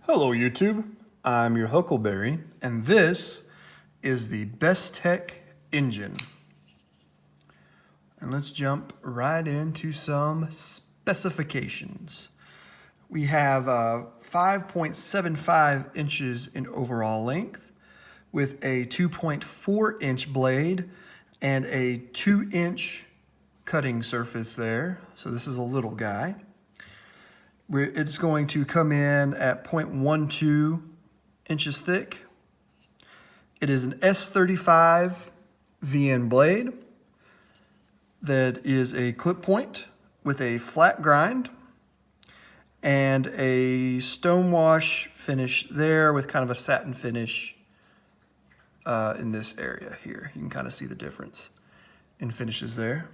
Hello YouTube, I'm your Huckleberry, and this is the Bestech engine. And let's jump right into some specifications. We have 5.75 inches in overall length with a 2.4 inch blade and a 2-inch cutting surface there. So this is a little guy. It's going to come in at 0.12 inches thick. It is an S35 VN blade that is a clip point with a flat grind and a stonewash finish there with kind of a satin finish in this area here. You can kind of see the difference in finishes there.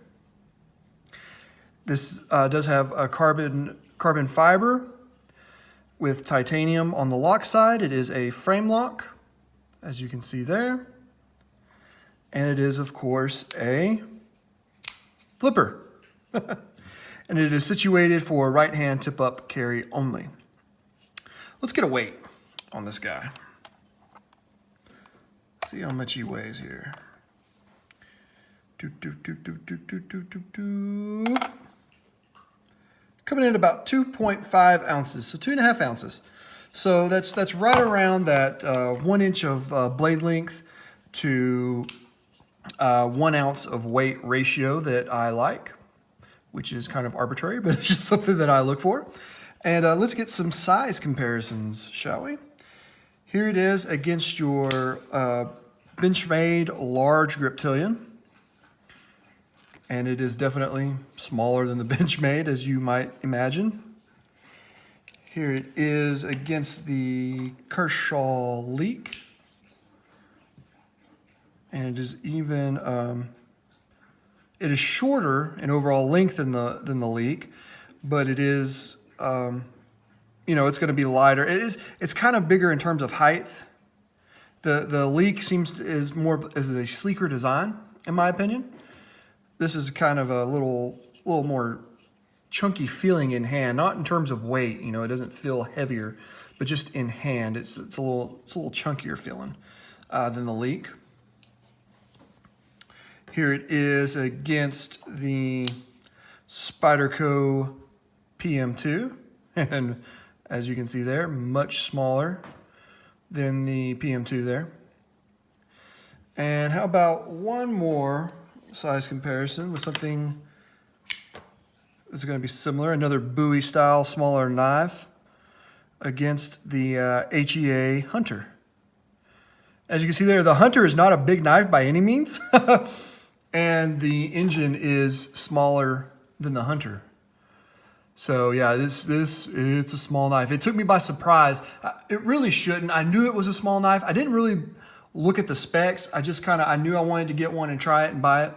This does have a carbon fiber with titanium on the lock side. It is a frame lock, as you can see there. And it is, of course, a flipper. And it is situated for right-hand tip-up carry only. Let's get a weight on this guy. See how much he weighs here. Coming in at about 2.5 ounces, so 2.5 ounces. So that's right around that 1 inch of blade length to 1 ounce of weight ratio that I like, which is kind of arbitrary, but it's just something that I look for. And let's get some size comparisons, shall we? Here it is against your Benchmade large Griptilian. And it is definitely smaller than the Benchmade, as you might imagine. Here it is against the Kershaw Leak. And it is even, it is shorter in overall length than the Leak, but it is, you know, it's gonna be lighter. It's kind of bigger in terms of height. The Leak is a sleeker design, in my opinion. This is kind of a little more chunky feeling in hand, not in terms of weight. You know, it doesn't feel heavier, but just in hand, it's a little chunkier feeling than the Leak. Here it is against the Spyderco PM2, and as you can see there, much smaller than the PM2 there. And how about one more size comparison with something that's going to be similar, another Bowie style smaller knife against the HEA Hunter. As you can see there, the Hunter is not a big knife by any means, and the engine is smaller than the Hunter. So yeah, it's a small knife. It took me by surprise. It really shouldn't. I knew it was a small knife. I didn't really look at the specs. I knew I wanted to get one and try it and buy it,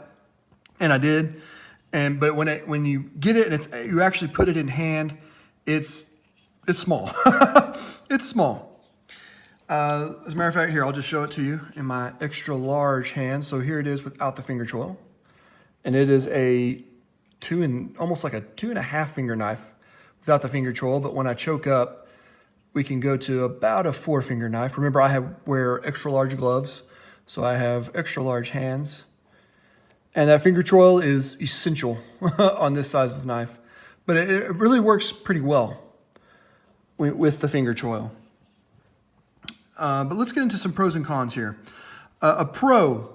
and I did. But when you get it and you actually put it in hand, it's small. It's small. As a matter of fact, here, I'll just show it to you in my extra large hand. So here it is without the finger choil, and it is almost like a 2.5 finger knife without the finger choil. But when I choke up, we can go to about a 4-finger knife. Remember, I wear extra large gloves, so I have extra large hands. And that finger choil is essential on this size of knife. But it really works pretty well with the finger choil. But let's get into some pros and cons here. A pro,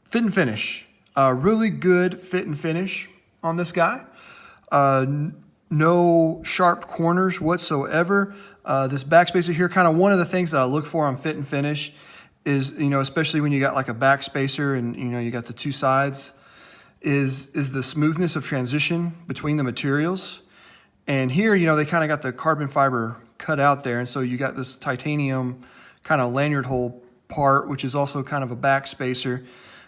fit and finish. Really good fit and finish on this guy. No sharp corners whatsoever. This backspacer here, kind of one of the things that I look for on fit and finish is, you know, especially when you got like a backspacer and, you know, you got the two sides, is the smoothness of transition between the materials. And here, you know, they kind of got the carbon fiber cut out there, and so you got this titanium kind of lanyard hole part, which is also kind of a backspacer,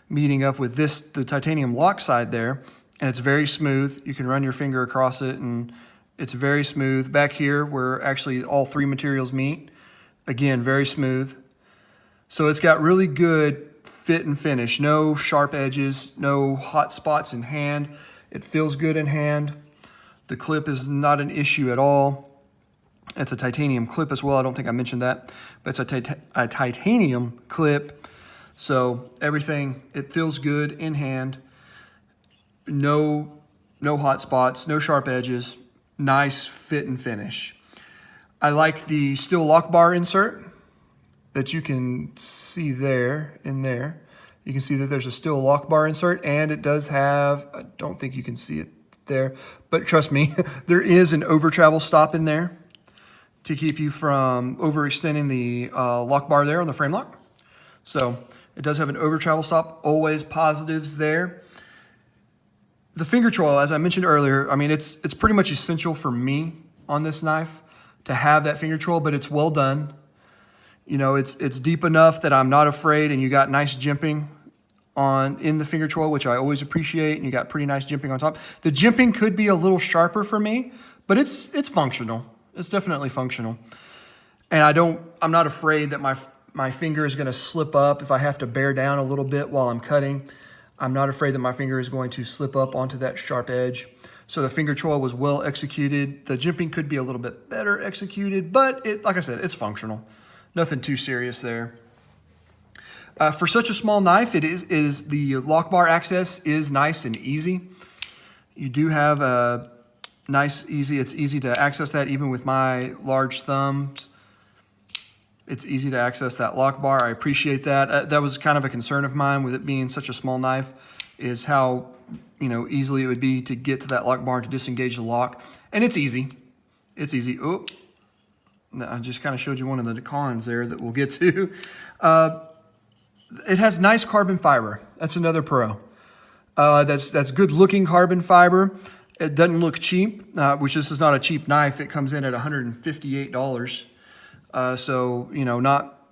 meeting up with the titanium lock side there, and it's very smooth. You can run your finger across it, and it's very smooth. Back here, where actually all three materials meet, again, very smooth. So it's got really good fit and finish. No sharp edges, no hot spots in hand. It feels good in hand. The clip is not an issue at all. It's a titanium clip as well. I don't think I mentioned that, but it's a titanium clip. So everything, it feels good in hand. No hot spots, no sharp edges, nice fit and finish. I like the steel lock bar insert that you can see there, in there. You can see that there's a steel lock bar insert, and it does have, I don't think you can see it there, but trust me, there is an over travel stop in there to keep you from overextending the lock bar there on the frame lock. So it does have an over travel stop, always positives there. The finger choil, as I mentioned earlier, I mean, it's pretty much essential for me on this knife to have that finger choil, but it's well done. You know, it's deep enough that I'm not afraid, and you got nice jimping in the finger choil, which I always appreciate, and you got pretty nice jimping on top. The jimping could be a little sharper for me, but it's functional. It's definitely functional. And I'm not afraid that my finger is gonna slip up if I have to bear down a little bit while I'm cutting. I'm not afraid that my finger is going to slip up onto that sharp edge. So the finger choil was well executed. The jimping could be a little bit better executed, but like I said, it's functional. Nothing too serious there. For such a small knife, the lock bar access is nice and easy. You do have a nice, easy, it's easy to access that even with my large thumbs. It's easy to access that lock bar. I appreciate that. That was kind of a concern of mine with it being such a small knife, is how easily it would be to get to that lock bar and to disengage the lock. And it's easy. It's easy. Oh, I just kind of showed you one of the cons there that we'll get to. It has nice carbon fiber. That's another pro. That's good looking carbon fiber. It doesn't look cheap, which this is not a cheap knife. It comes in at $158. So,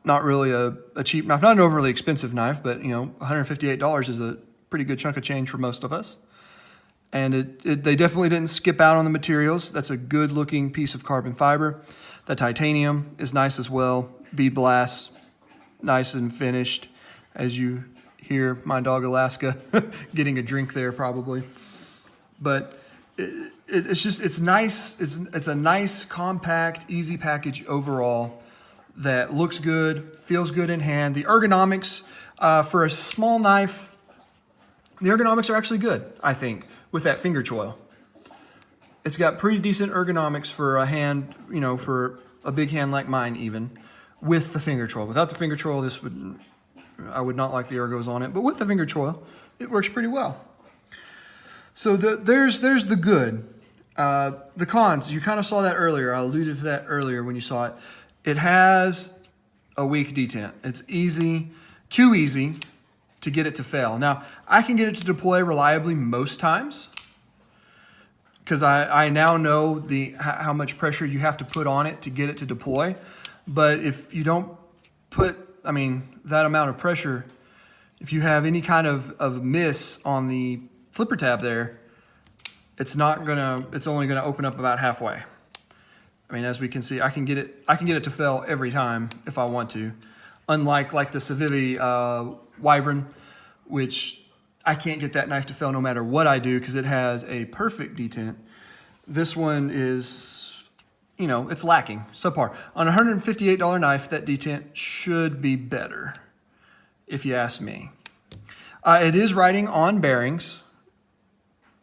not really a cheap knife, not an overly expensive knife, but, $158 is a pretty good chunk of change for most of us. And they definitely didn't skip out on the materials. That's a good looking piece of carbon fiber. The titanium is nice as well. Bead blast, nice and finished. As you hear my dog Alaska getting a drink there probably. But it's nice. It's a nice, compact, easy package overall that looks good, feels good in hand. The ergonomics for a small knife, the ergonomics are actually good, I think, with that finger choil. It's got pretty decent ergonomics for a hand, for a big hand like mine even, with the finger choil. Without the finger choil, I would not like the ergos on it, but with the finger choil, it works pretty well. So there's the good. The cons, you kind of saw that earlier. I alluded to that earlier when you saw it. It has a weak detent. It's too easy to get it to fail. Now, I can get it to deploy reliably most times because I now know how much pressure you have to put on it to get it to deploy. But if you don't put, that amount of pressure, if you have any kind of miss on the flipper tab there, it's only gonna open up about halfway. As we can see, I can get it to fail every time if I want to. Unlike the Civivi Wyvern, which I can't get that knife to fail no matter what I do because it has a perfect detent. This one is, it's lacking, subpar. On a $158 knife, that detent should be better, if you ask me. It is riding on bearings,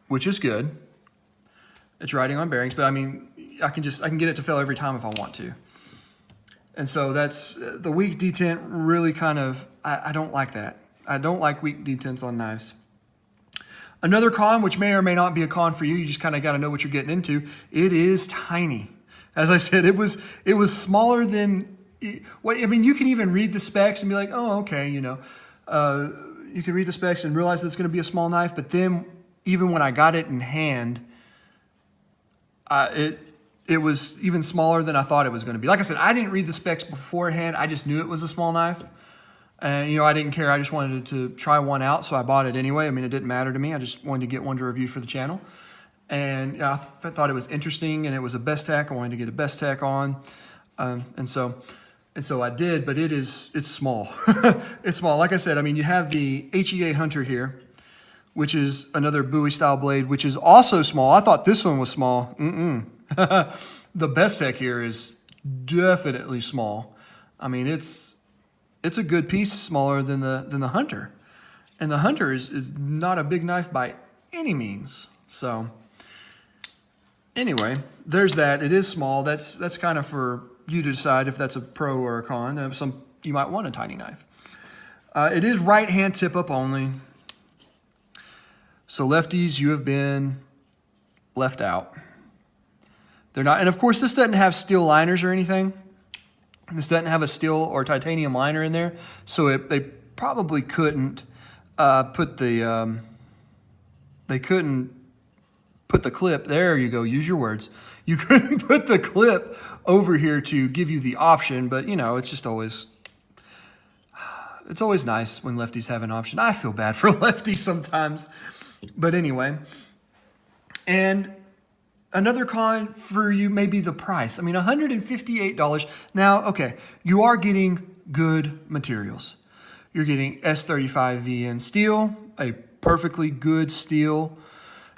which is good. It's riding on bearings, but I can get it to fail every time if I want to. And so that's the weak detent really kind of, I don't like that. I don't like weak detents on knives. Another con, which may or may not be a con for you, you just kind of got to know what you're getting into. It is tiny. As I said, it was smaller than what, you can even read the specs and be like, oh, okay, you can read the specs and realize that it's going to be a small knife, but then even when I got it in hand, it was even smaller than I thought it was going to be. Like I said, I didn't read the specs beforehand. I just knew it was a small knife. And, I didn't care. I just wanted to try one out, so I bought it anyway. It didn't matter to me. I just wanted to get one to review for the channel. And I thought it was interesting, and it was a Bestech. I wanted to get a Bestech on. And so I did, but it's small. It's small. Like I said, you have the HEA Hunter here, which is another Bowie style blade, which is also small. I thought this one was small. The Bestech here is definitely small. I mean, it's a good piece smaller than the Hunter. And the Hunter is not a big knife by any means. So anyway, there's that. It is small. That's kind of for you to decide if that's a pro or a con. You might want a tiny knife. It is right hand tip up only. So lefties, you have been left out. They're not, and of course this doesn't have steel liners or anything. This doesn't have a steel or titanium liner in there, so they probably couldn't put the clip. There you go. Use your words. You couldn't put the clip over here to give you the option, but you know, it's always nice when lefties have an option. I feel bad for lefties sometimes, but anyway. And another con for you may be the price. I mean, $158. Now, okay, you are getting good materials. You're getting S35VN steel, a perfectly good steel,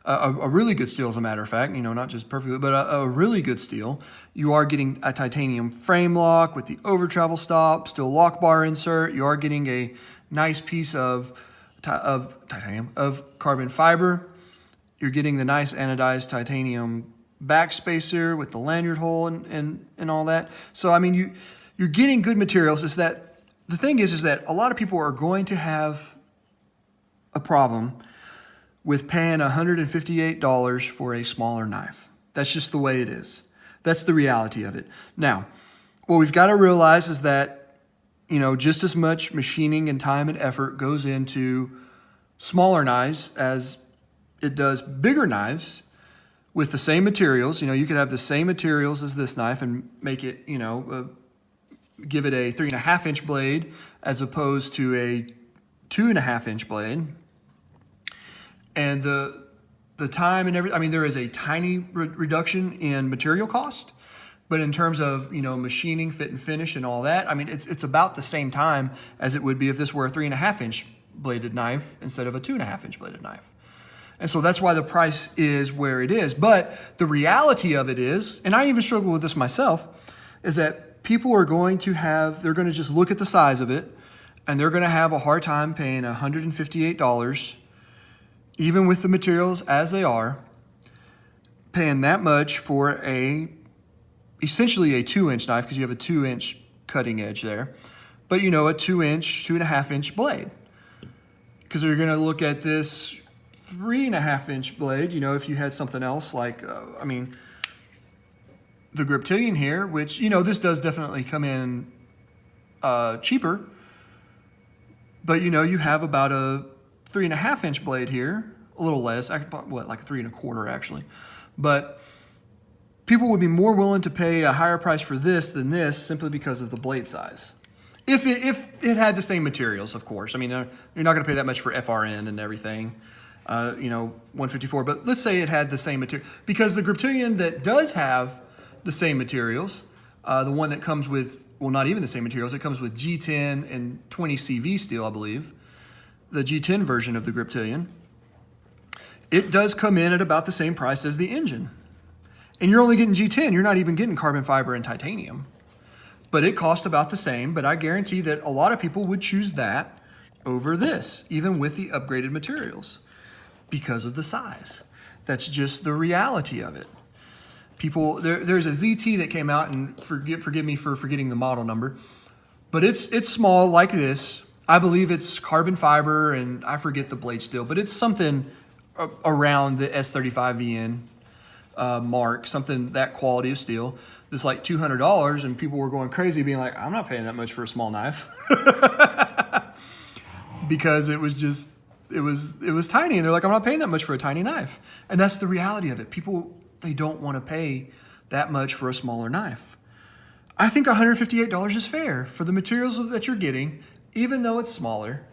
a really good steel as a matter of fact, you know, not just perfectly, but a really good steel. You are getting a titanium frame lock with the over travel stop, steel lock bar insert. You are getting a nice piece of titanium, of carbon fiber. You're getting the nice anodized titanium backspacer with the lanyard hole and all that. So, I mean, you're getting good materials. Is that the thing is that a lot of people are going to have a problem with paying $158 for a smaller knife. That's just the way it is. That's the reality of it. Now, what we've got to realize is that, you know, just as much machining and time and effort goes into smaller knives as it does bigger knives with the same materials. You know, you could have the same materials as this knife and make it, you know, give it a 3.5-inch blade as opposed to a 2.5-inch blade. And the time and everything, I mean, there is a tiny reduction in material cost, but in terms of, you know, machining, fit and finish and all that, I mean, it's about the same time as it would be if this were a 3.5-inch bladed knife instead of a 2.5-inch bladed knife. And so that's why the price is where it is. But the reality of it is, and I even struggle with this myself, is that people are going to they're going to just look at the size of it, and they're going to have a hard time paying $158, even with the materials as they are, paying that much for essentially a 2-inch knife, because you have a 2-inch cutting edge there, but you know, a 2-inch, 2.5-inch blade. Because you're going to look at this 3.5-inch blade, you know, if you had something else like, I mean, the Griptilian here, which, you know, this does definitely come in cheaper, but, you know, you have about a 3.5-inch blade here, a little less, like a 3.25 actually, but people would be more willing to pay a higher price for this than this simply because of the blade size. If it had the same materials, of course. I mean, you're not going to pay that much for FRN and everything. You know, 154, but let's say it had the same material, because the Griptilian that does have the same materials, the one that comes with, well, not even the same materials, it comes with G10 and 20 CV steel, I believe, the G10 version of the Griptilian, it does come in at about the same price as the engine. And you're only getting G10, you're not even getting carbon fiber and titanium. But it costs about the same, but I guarantee that a lot of people would choose that over this, even with the upgraded materials, because of the size. That's just the reality of it. People, there's a ZT that came out, and forgive me for forgetting the model number, but it's small like this. I believe it's carbon fiber, and I forget the blade steel, but it's something around the S35VN mark, something that quality of steel. It's like $200, and people were going crazy being like, I'm not paying that much for a small knife. Because it was tiny, and they're like, I'm not paying that much for a tiny knife. And that's the reality of it. People, they don't want to pay that much for a smaller knife. I think $158 is fair for the materials that you're getting, even though it's smaller.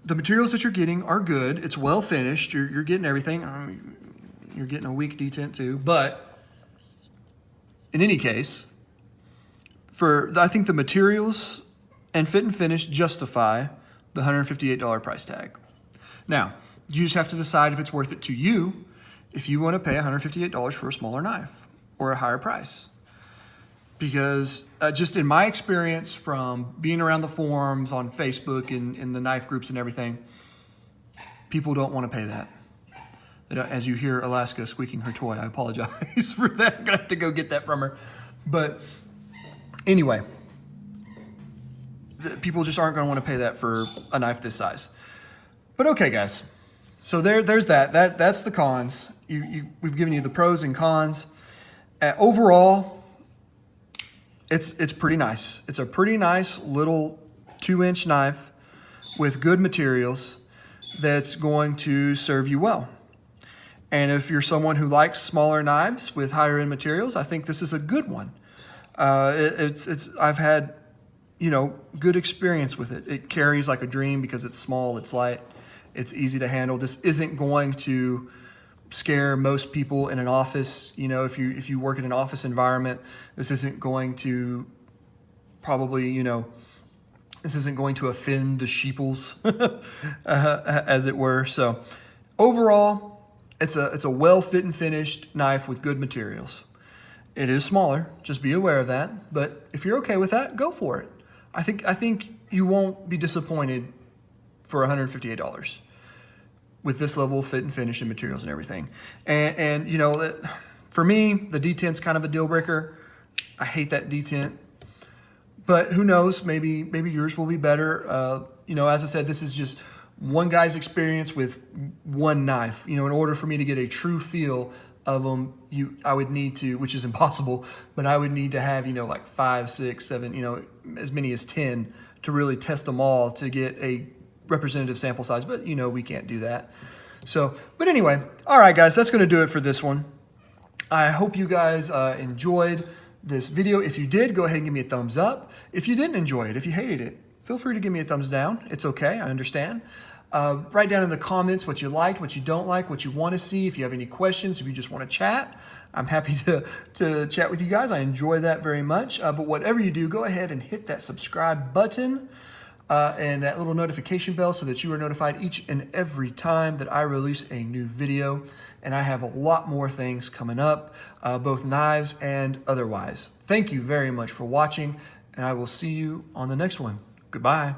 The materials that you're getting are good. It's well finished. You're getting everything. You're getting a weak detent too, but in any case, I think the materials and fit and finish justify the $158 price tag. Now, you just have to decide if it's worth it to you, if you want to pay $158 for a smaller knife or a higher price. Because just in my experience from being around the forums on Facebook and in the knife groups and everything, people don't want to pay that. As you hear Alaska squeaking her toy, I apologize for that. I'm going to have to go get that from her. But anyway, people just aren't going to want to pay that for a knife this size. But okay, guys. So there's that. That's the cons. We've given you the pros and cons. Overall, it's pretty nice. It's a pretty nice little 2-inch knife with good materials that's going to serve you well. And if you're someone who likes smaller knives with higher end materials, I think this is a good one. I've had, good experience with it. It carries like a dream because it's small, it's light, it's easy to handle. This isn't going to scare most people in an office. If you work in an office environment, this isn't going to probably, this isn't going to offend the sheeples, as it were. So overall, it's a well fit and finished knife with good materials. It is smaller, just be aware of that. But if you're okay with that, go for it. I think you won't be disappointed for $158. With this level of fit and finish and materials and everything. And for me, the detent's kind of a deal breaker. I hate that detent. But who knows, maybe yours will be better. As I said, this is just one guy's experience with one knife. In order for me to get a true feel of them, I would need to, which is impossible, but I would need to have, like 5, 6, 7, as many as 10 to really test them all to get a representative sample size, but we can't do that. So, but anyway, all right, guys, that's going to do it for this one. I hope you guys enjoyed this video. If you did, go ahead and give me a thumbs up. If you didn't enjoy it, if you hated it, feel free to give me a thumbs down. It's okay, I understand. Write down in the comments what you liked, what you don't like, what you want to see. If you have any questions, if you just want to chat, I'm happy to chat with you guys. I enjoy that very much. But whatever you do, go ahead and hit that subscribe button. And that little notification bell so that you are notified each and every time that I release a new video. And I have a lot more things coming up, both knives and otherwise. Thank you very much for watching, and I will see you on the next one. Goodbye.